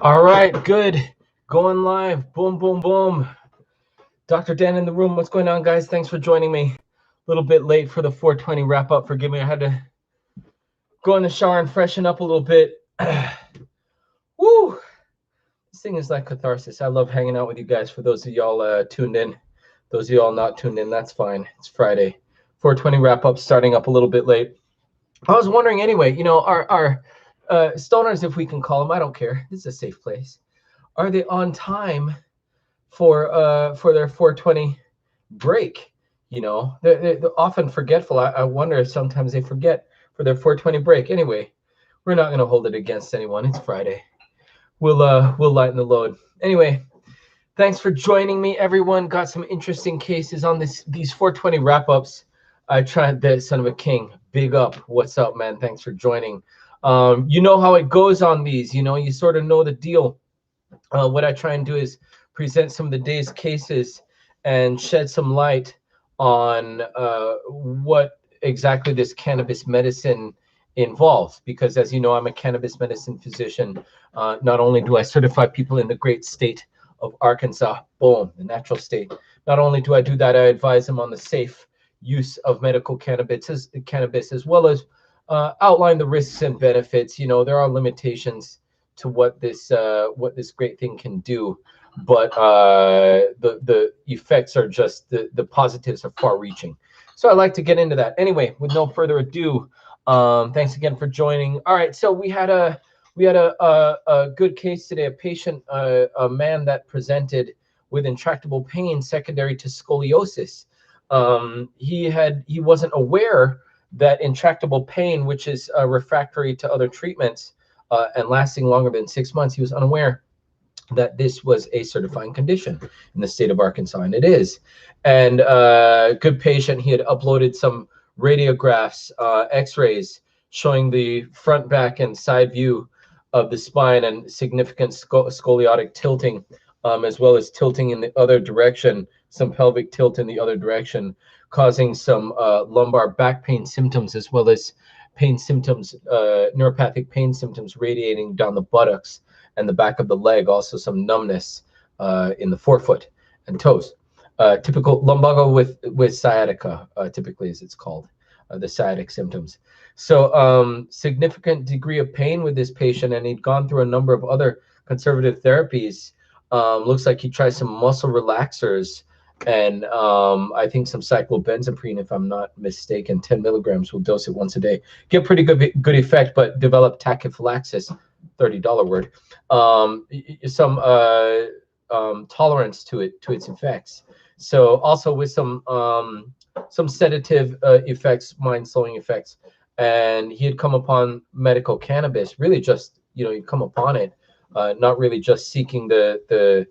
All right, good. Going live. Boom, boom, boom. Dr. Dan in the room. What's going on, guys? Thanks for joining me. A little bit late for the 420 wrap up. Forgive me. I had to go in the shower and freshen up a little bit. Woo! This thing is like catharsis. I love hanging out with you guys. For those of y'all tuned in, those of y'all not tuned in, that's fine. It's Friday. 420 wrap up starting up a little bit late. I was wondering anyway, our stoners, if we can call them, I don't care. It's a safe place. Are they on time for their 420 break? They're often forgetful. I wonder if sometimes they forget for their 420 break. Anyway, we're not going to hold it against anyone. It's Friday. We'll lighten the load. Anyway, thanks for joining me, everyone. Got some interesting cases on these 420 wrap-ups. I tried the son of a king. Big up. What's up, man? Thanks for joining. You know how it goes on these. You sort of know the deal. What I try and do is present some of the day's cases and shed some light on what exactly this cannabis medicine involves. Because as you know, I'm a cannabis medicine physician. Not only do I certify people in the great state of Arkansas, boom, the natural state. Not only do I do that, I advise them on the safe use of medical cannabis as well as outline the risks and benefits. There are limitations to what this great thing can do, but the effects are just the positives are far-reaching. So I like to get into that. Anyway, with no further ado, thanks again for joining. All right, so we had a good case today. A patient, a man that presented with intractable pain secondary to scoliosis. He wasn't aware that intractable pain, which is refractory to other treatments and lasting longer than 6 months, he was unaware that this was a certifying condition in the state of Arkansas, and it is. And good patient, he had uploaded some radiographs, x-rays, showing the front, back, and side view of the spine and significant scoliotic tilting, as well as tilting in the other direction, some pelvic tilt in the other direction, causing some lumbar back pain symptoms, as well as pain symptoms, neuropathic pain symptoms radiating down the buttocks and the back of the leg, also some numbness in the forefoot and toes. Typical lumbago with sciatica, typically as it's called, the sciatic symptoms. So significant degree of pain with this patient, and he'd gone through a number of other conservative therapies. Looks like he tried some muscle relaxers, and I think some cyclobenzaprine, if I'm not mistaken. 10 milligrams, we'll dose it once a day. Get pretty good effect, but develop tachyphylaxis, $30 word. Some tolerance to its effects. So also with some sedative effects, mind-slowing effects. And he had come upon medical cannabis, really just, he'd come upon it, not really just seeking the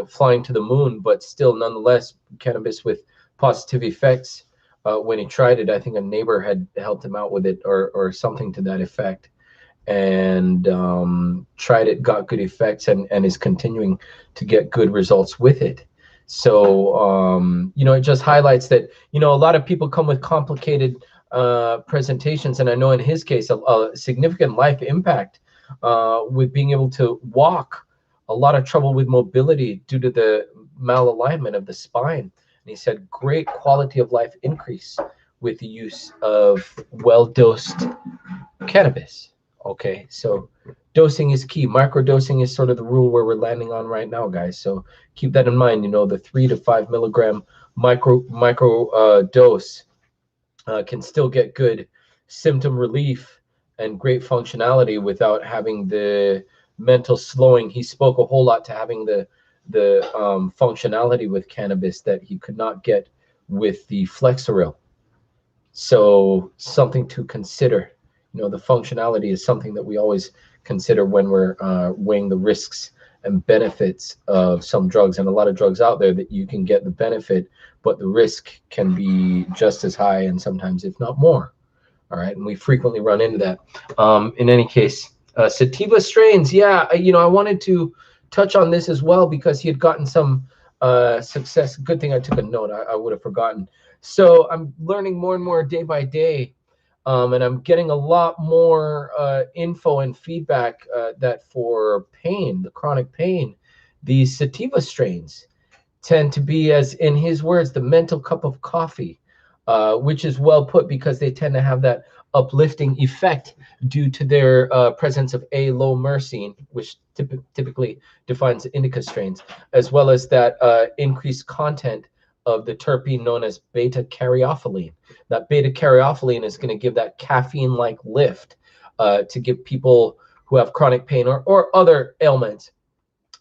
flying to the moon, but still nonetheless cannabis with positive effects. When he tried it, I think a neighbor had helped him out with it or something to that effect, and tried it, got good effects, and is continuing to get good results with it. So it just highlights that a lot of people come with complicated presentations, and I know in his case a significant life impact with being able to walk, a lot of trouble with mobility due to the malalignment of the spine. And he said great quality of life increase with the use of well-dosed cannabis. Okay, so dosing is key. Microdosing is sort of the rule where we're landing on right now, guys. So keep that in mind. The 3 to 5 milligram micro dose can still get good symptom relief and great functionality without having the mental slowing. He spoke a whole lot to having the functionality with cannabis that he could not get with the Flexeril. So something to consider. The functionality is something that we always consider when we're weighing the risks and benefits of some drugs. And a lot of drugs out there that you can get the benefit, but the risk can be just as high and sometimes, if not more. All right, and we frequently run into that. In any case, sativa strains, yeah, I wanted to touch on this as well because he had gotten some success. Good thing I took a note. I would have forgotten. So I'm learning more and more day by day And I'm getting a lot more info and feedback that for pain, the chronic pain, these sativa strains tend to be, as in his words, the mental cup of coffee, which is well put because they tend to have that uplifting effect due to their presence of low myrcene, which typically defines the indica strains, as well as that increased content of the terpene known as beta caryophyllene. That beta caryophyllene is going to give that caffeine-like lift to give people who have chronic pain or other ailments.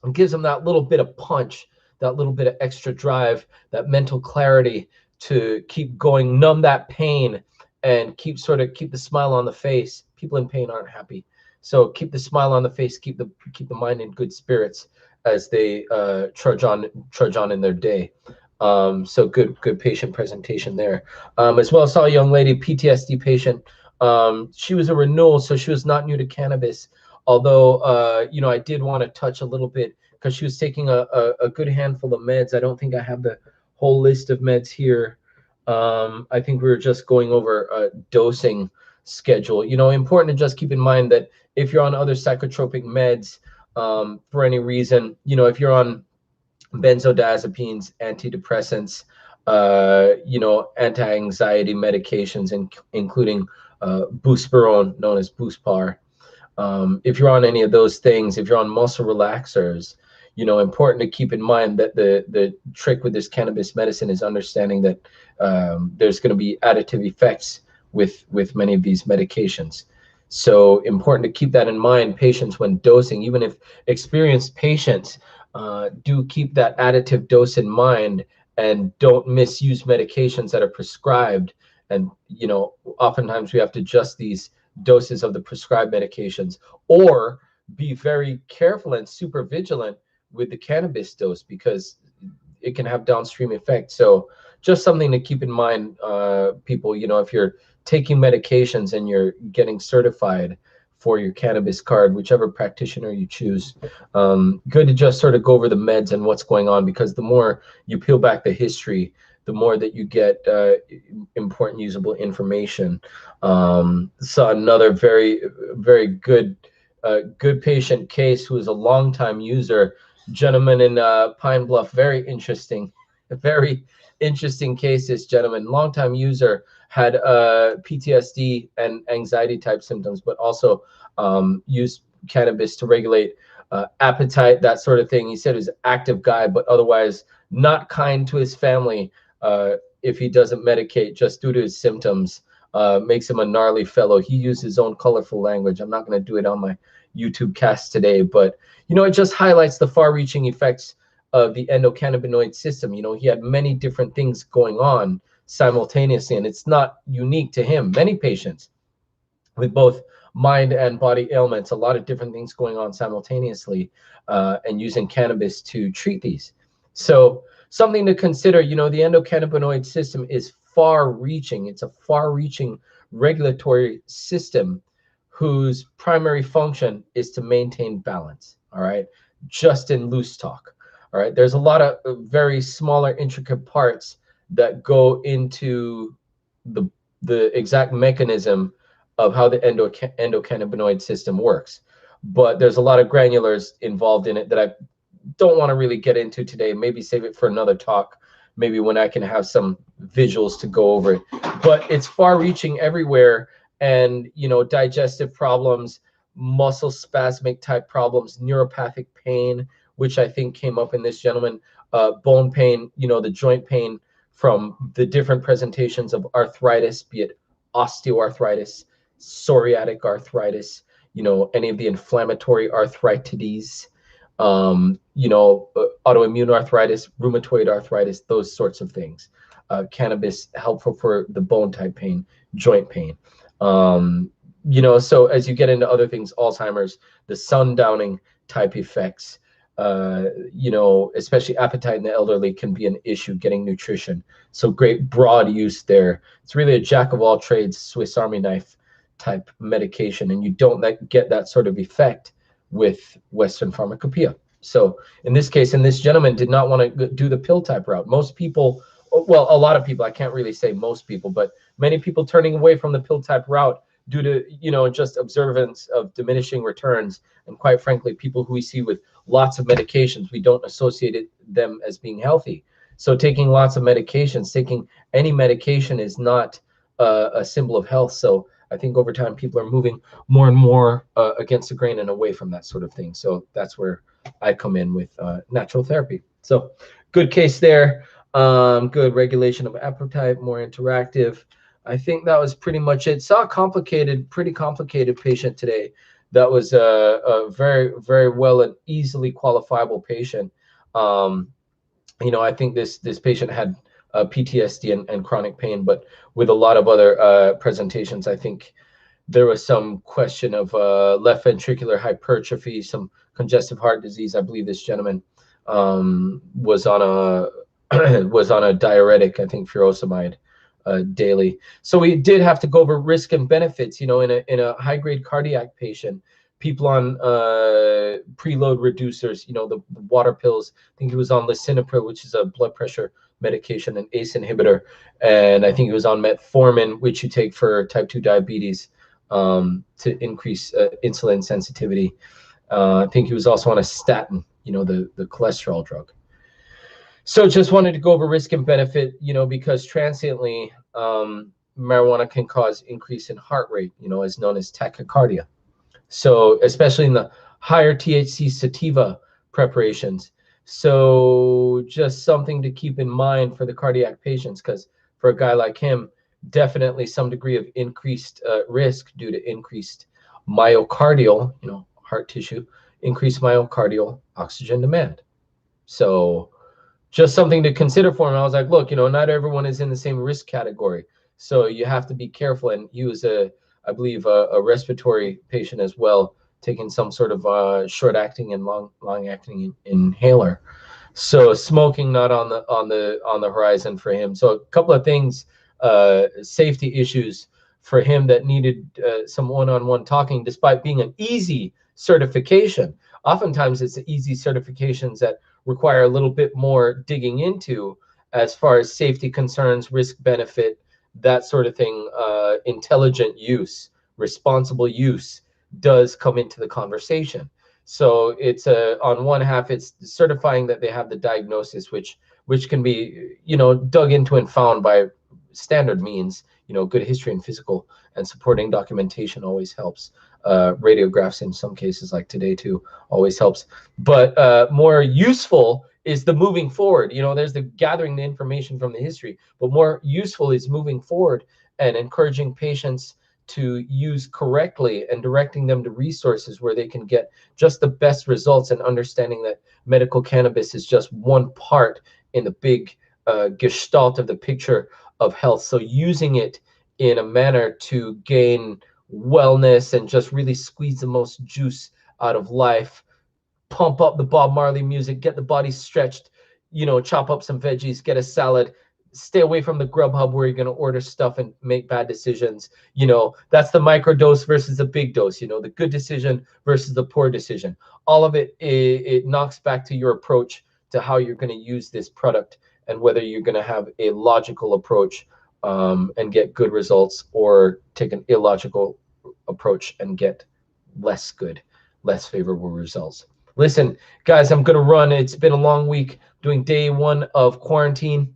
It gives them that little bit of punch, that little bit of extra drive, that mental clarity to keep going, numb that pain, and keep the smile on the face. People in pain aren't happy, so keep the smile on the face, keep the mind in good spirits as they trudge on in their day. So good patient presentation there. As well, saw a young lady, PTSD patient. She was a renewal, so she was not new to cannabis. Although, I did want to touch a little bit because she was taking a good handful of meds. I don't think I have the whole list of meds here. I think we were just going over a dosing schedule. Important to just keep in mind that if you're on other psychotropic meds, for any reason, if you're on benzodiazepines, antidepressants, anti-anxiety medications, including buspirone, known as Buspar. If you're on any of those things, if you're on muscle relaxers, important to keep in mind that the trick with this cannabis medicine is understanding that there's going to be additive effects with many of these medications. So important to keep that in mind. Patients, when dosing, even if experienced patients, do keep that additive dose in mind and don't misuse medications that are prescribed. And oftentimes we have to adjust these doses of the prescribed medications, or be very careful and super vigilant with the cannabis dose because it can have downstream effects. So just something to keep in mind, people. If you're taking medications and you're getting certified for your cannabis card, whichever practitioner you choose, good to just sort of go over the meds and what's going on, because the more you peel back the history, the more that you get important usable information. Saw another very, very good patient case who is a longtime user, gentleman in Pine Bluff. Very interesting case. This gentleman, longtime user, had PTSD and anxiety type symptoms, but also used cannabis to regulate appetite, that sort of thing. He said he was an active guy, but otherwise not kind to his family if he doesn't medicate just due to his symptoms. Makes him a gnarly fellow. He used his own colorful language. I'm not going to do it on my YouTube cast today, but it just highlights the far-reaching effects of the endocannabinoid system. He had many different things going on simultaneously, and it's not unique to him. Many patients with both mind and body ailments, a lot of different things going on simultaneously, and using cannabis to treat these. So something to consider. The endocannabinoid system is far-reaching. It's a far-reaching regulatory system whose primary function is to maintain balance. All right, just in loose talk. All right, there's a lot of very smaller, intricate parts that go into the exact mechanism of how the endocannabinoid system works. But there's a lot of granulars involved in it that I don't want to really get into today. Maybe save it for another talk, maybe when I can have some visuals to go over it. But it's far-reaching everywhere, and digestive problems, muscle spasmic type problems, neuropathic pain, which I think came up in this gentleman, bone pain, the joint pain from the different presentations of arthritis, be it osteoarthritis, psoriatic arthritis, any of the inflammatory arthritides, autoimmune arthritis, rheumatoid arthritis, those sorts of things. Cannabis helpful for the bone type pain, joint pain. So as you get into other things, Alzheimer's, the sundowning type effects, especially appetite in the elderly can be an issue getting nutrition. So great broad use there. It's really a jack of all trades, Swiss Army knife type medication, and you don't get that sort of effect with Western pharmacopoeia. So in this case, this gentleman did not want to do the pill type route. Most people well, a lot of people, I can't really say most people, but many people turning away from the pill type route due to, you know, just observance of diminishing returns. And quite frankly, people who we see with lots of medications, we don't associate them as being healthy. So taking lots of medications, taking any medication is not a symbol of health. So I think over time, people are moving more and more against the grain and away from that sort of thing. So that's where I come in with natural therapy. So good case there. Good regulation of appetite, more interactive. I think that was pretty much it. Saw a pretty complicated patient today. That was a very, very well and easily qualifiable patient. You know, I think this patient had PTSD and chronic pain, but with a lot of other presentations, I think there was some question of left ventricular hypertrophy, some congestive heart disease. I believe this gentleman was on a diuretic, I think furosemide daily. So we did have to go over risk and benefits. You know, in a high grade cardiac patient, people on preload reducers, you know, the water pills. I think he was on lisinopril, which is a blood pressure medication, an ACE inhibitor, and I think he was on metformin, which you take for type 2 diabetes to increase insulin sensitivity. I think he was also on a statin, you know, the cholesterol drug. So just wanted to go over risk and benefit, you know, because transiently marijuana can cause increase in heart rate, you know, as known as tachycardia. So especially in the higher THC sativa preparations. So just something to keep in mind for the cardiac patients, because for a guy like him, definitely some degree of increased risk due to increased myocardial, you know, heart tissue, increased myocardial oxygen demand. So just something to consider for him. I was like, look, you know, not everyone is in the same risk category. So you have to be careful. And he was I believe a respiratory patient as well, taking some sort of short-acting and long-acting inhaler. So smoking not on the horizon for him. So a couple of things, safety issues for him that needed some one-on-one talking, despite being an easy certification. Oftentimes it's the easy certifications that require a little bit more digging into as far as safety concerns, risk benefit, that sort of thing. Intelligent use, responsible use does come into the conversation. So it's on one half, it's certifying that they have the diagnosis, which can be, you know, dug into and found by standard means. You know, good history and physical and supporting documentation always helps. Radiographs in some cases, like today too, always helps. But more useful is the moving forward. You know, there's the gathering the information from the history, but more useful is moving forward and encouraging patients to use correctly and directing them to resources where they can get just the best results, and understanding that medical cannabis is just one part in the big gestalt of the picture of health. So using it in a manner to gain wellness and just really squeeze the most juice out of life, pump up the Bob Marley music, get the body stretched, you know, chop up some veggies, get a salad, stay away from the Grubhub where you're going to order stuff and make bad decisions. You know, that's the micro dose versus the big dose, you know, the good decision versus the poor decision. All of it, it knocks back to your approach to how you're going to use this product, and whether you're going to have a logical approach and get good results, or take an illogical approach and get less good, less favorable results. Listen, guys, I'm going to run. It's been a long week doing day 1 of quarantine.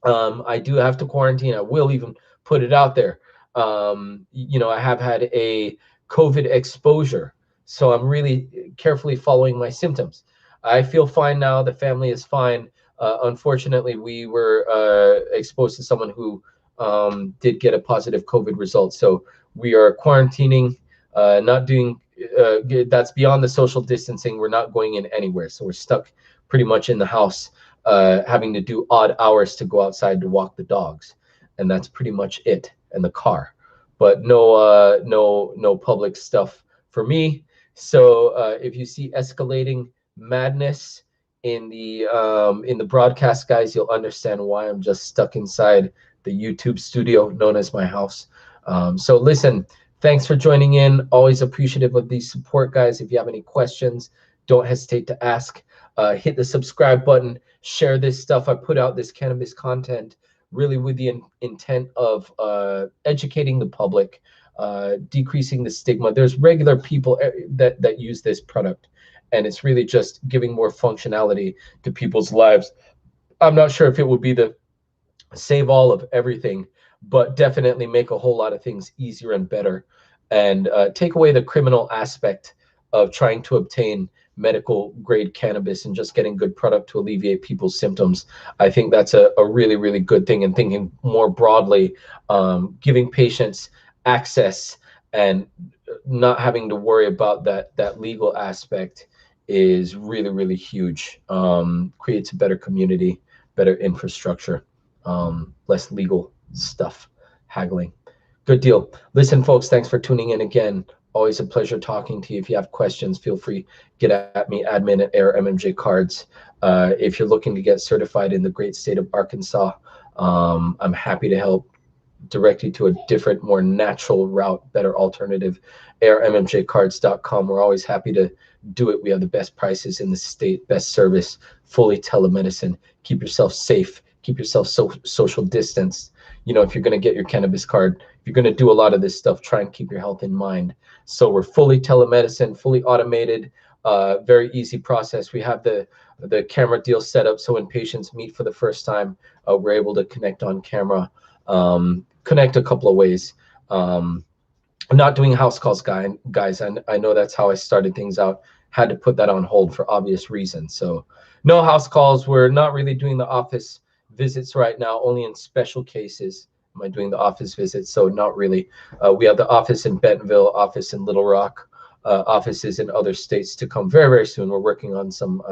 I do have to quarantine. I will even put it out there. You know, I have had a COVID exposure, so I'm really carefully following my symptoms. I feel fine now. The family is fine. Unfortunately, we were exposed to someone who did get a positive COVID result. So we are quarantining, not doing, that's beyond the social distancing. We're not going in anywhere. So we're stuck pretty much in the house, having to do odd hours to go outside to walk the dogs. And that's pretty much it, and the car. But no public stuff for me. So if you see escalating madness in the broadcast, guys, you'll understand why. I'm just stuck inside the YouTube studio known as my house. So listen, thanks for joining in. Always appreciative of the support, guys. If you have any questions, don't hesitate to ask. hit the subscribe button, share this stuff. I put out this cannabis content really with the intent of educating the public, decreasing the stigma. There's regular people that use this product, and it's really just giving more functionality to people's lives. I'm not sure if it would be the save all of everything, but definitely make a whole lot of things easier and better, and take away the criminal aspect of trying to obtain medical grade cannabis and just getting good product to alleviate people's symptoms. I think that's a really, really good thing, and thinking more broadly, giving patients access and not having to worry about that legal aspect is really, really huge. Creates a better community, better infrastructure, less legal stuff, haggling. Good deal. Listen, folks, thanks for tuning in again. Always a pleasure talking to you. If you have questions, feel free, get at me, admin at Air MMJ Cards. If you're looking to get certified in the great state of Arkansas, I'm happy to help direct you to a different, more natural route, better alternative. AirMMJcards.com. We're always happy to do it. We have the best prices in the state, best service, fully telemedicine. Keep yourself safe. Keep yourself social distance. You know, if you're going to get your cannabis card, if you're going to do a lot of this stuff, try and keep your health in mind. So we're fully telemedicine, fully automated, very easy process. We have the camera deal set up so when patients meet for the first time, we're able to connect on camera, connect a couple of ways. I'm not doing house calls, guys. I know that's how I started things out. Had to put that on hold for obvious reasons. So no house calls. We're not really doing the office visits right now, only in special cases am I doing the office visits, so not really. We have the office in Bentonville, office in Little Rock, offices in other states to come very, very soon. We're working on some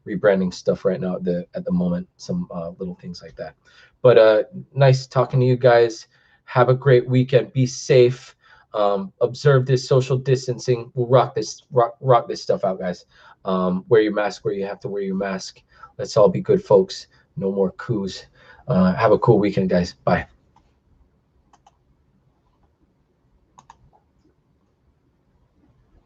rebranding stuff right now at the moment, some little things like that. But nice talking to you guys. Have a great weekend. Be safe. Observe this social distancing. We'll rock this stuff out, guys. Wear your mask where you have to wear your mask. Let's all be good folks. No more coups. Have a cool weekend, guys. Bye.